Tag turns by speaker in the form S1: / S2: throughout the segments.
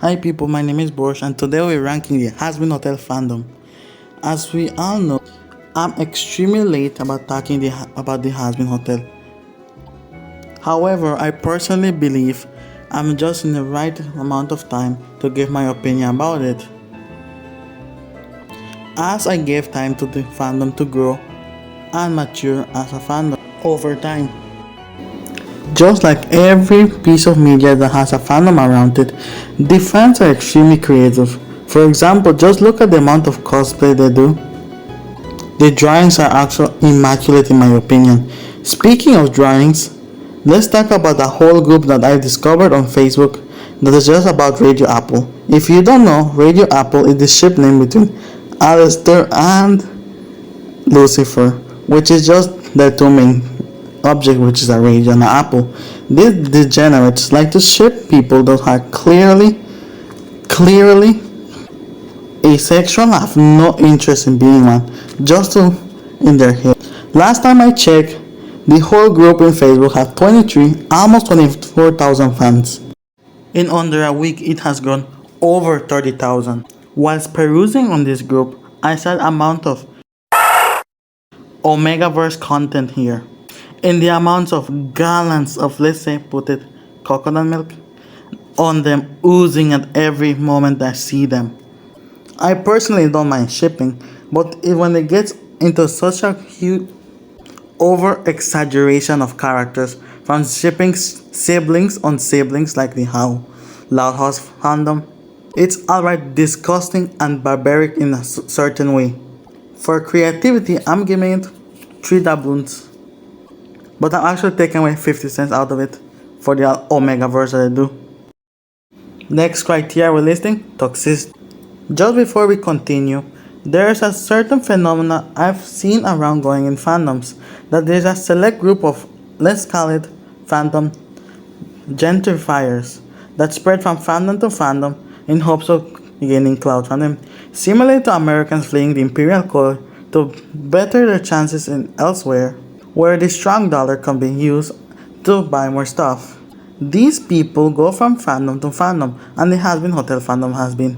S1: Hi people, my name is Bourge and today we're ranking the Hazbin Hotel fandom. As we all know, I'm extremely late about talking about the Hazbin Hotel. However, I personally believe I'm just in the right amount of time to give my opinion about it. As I gave time to the fandom to grow and mature as a fandom over time. Just like every piece of media that has a fandom around it, the fans are extremely creative. For example, just look at the amount of cosplay they do. The drawings are actually immaculate in my opinion. Speaking of drawings, let's talk about a whole group that I discovered on Facebook that is just about Radio Apple. If you don't know, Radio Apple is the ship name between Alistair and Lucifer, which is just their two main object, which is a radio and an apple. These degenerates like to ship people that are clearly asexual, have no interest in being one, just to in their head. Last time I checked, the whole group in Facebook had 23, almost 24,000 fans. In under a week, it has grown over 30,000. Whilst perusing on this group, I saw the amount of Omegaverse content here. In the amounts of gallons of, let's say, put it, coconut milk on them oozing at every moment I see them. I personally don't mind shipping, but when it gets into such a huge over exaggeration of characters, from shipping siblings on siblings like the How Loud House fandom, it's outright disgusting and barbaric in a certain way. For creativity, I'm giving it 3 doubloons, but I'm actually taking away 50 cents out of it for the Omega verse that I do. Next criteria we're listing, toxicity. Just before we continue, there's a certain phenomena I've seen around going in fandoms, that there's a select group of, let's call it, fandom gentrifiers that spread from fandom to fandom in hopes of gaining clout from them, similar to Americans fleeing the imperial core to better their chances in elsewhere, where the strong dollar can be used to buy more stuff. These people go from fandom to fandom, and the Hazbin Hotel fandom has been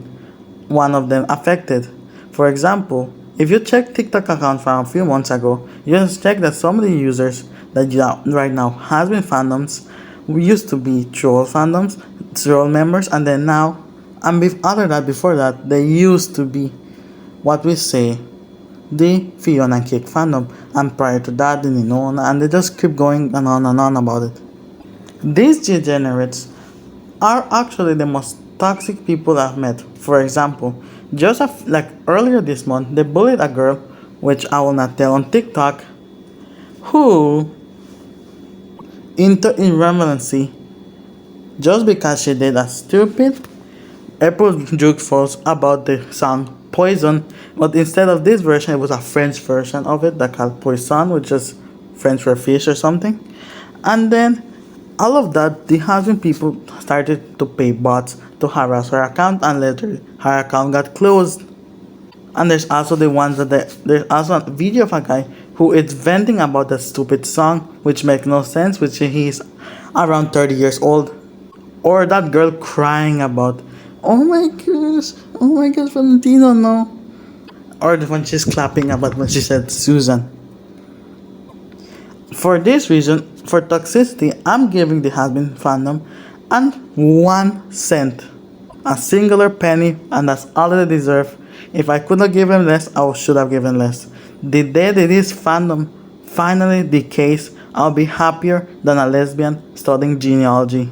S1: one of them affected. For example, if you check TikTok account from a few months ago, you just check that some of the users that right now has been fandoms used to be troll fandoms, troll members, and then now, and before that, they used to be what we say the Fiona and Cake fandom, and prior to that, the Ninona, and they just keep going and on about it. These degenerates are actually the most toxic people I've met. For example, just like earlier this month, they bullied a girl, which I will not tell, on TikTok, who, into irrelevancy, just because she did a stupid April joke false about the song Poison, but instead of this version, it was a French version of it that called Poison, which is French for fish or something. And then all of that, the housing people started to pay bots to harass her account, and later her account got closed. And there's also the ones that there's also a video of a guy who is venting about that stupid song, which makes no sense, which he's around 30 years old. Or that girl crying about, oh my gosh, Valentino, no. Or the one she's clapping about when she said Susan. For this reason, for toxicity, I'm giving the Hazbin fandom and 1 cent. A singular penny, and that's all they deserve. If I could not give them less, I should have given less. The day that this fandom finally decays, I'll be happier than a lesbian studying genealogy.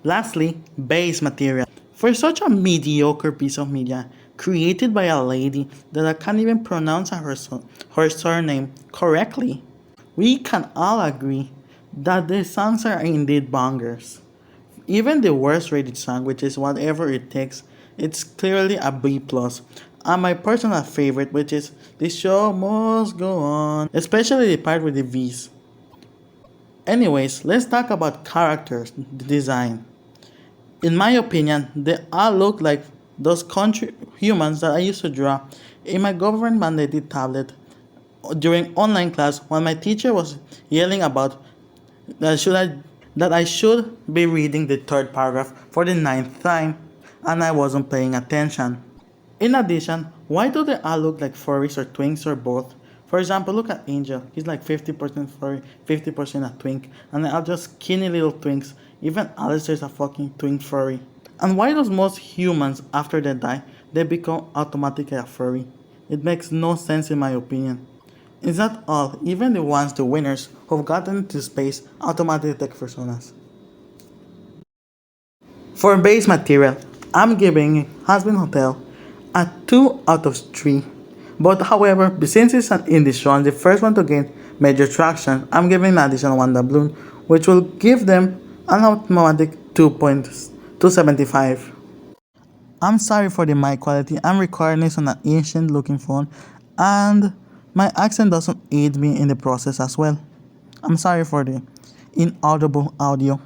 S1: Lastly, base material. For such a mediocre piece of media, created by a lady that I can't even pronounce her surname correctly, we can all agree that the songs are indeed bangers. Even the worst rated song, which is Whatever It Takes, it's clearly a B+. And my personal favorite, which is The Show Must Go On, especially the part with the V's. Anyways, let's talk about characters design. In my opinion, they all look like those country humans that I used to draw in my government mandated tablet during online class when my teacher was yelling about should I that I should be reading the third paragraph for the ninth time, and I wasn't paying attention. In addition, why do they all look like furries or twinks or both? For example, look at Angel. He's like 50% furry, 50% a twink, and they're all just skinny little twinks. Even Alistair's a fucking twink furry. And why does most humans, after they die, they become automatically a furry? It makes no sense in my opinion. It's not all, even the winners, who've gotten into space, automatically take personas. For base material, I'm giving Hazbin Hotel a 2 out of 3. But however, since it's an indie run, the first one to gain major traction, I'm giving an additional 1 doubloon, which will give them an automatic 2.275. I'm sorry for the mic quality. I'm recording this on an ancient looking phone, and my accent doesn't aid me in the process as well. I'm sorry for the inaudible audio.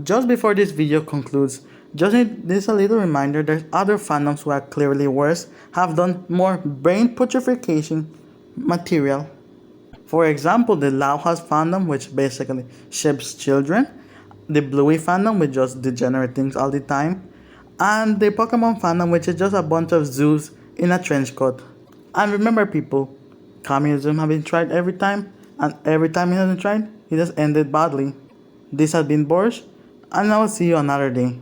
S1: Just before this video concludes, this a little reminder there's other fandoms who are clearly worse, have done more brain putrefaction material. For example, the Lao House fandom, which basically ships children, the Bluey fandom, which just degenerate things all the time, and the Pokemon fandom, which is just a bunch of zoos in a trench coat. And remember, people, communism has been tried every time, and every time it hasn't tried, it has ended badly. This has been Bourge, and I will see you another day.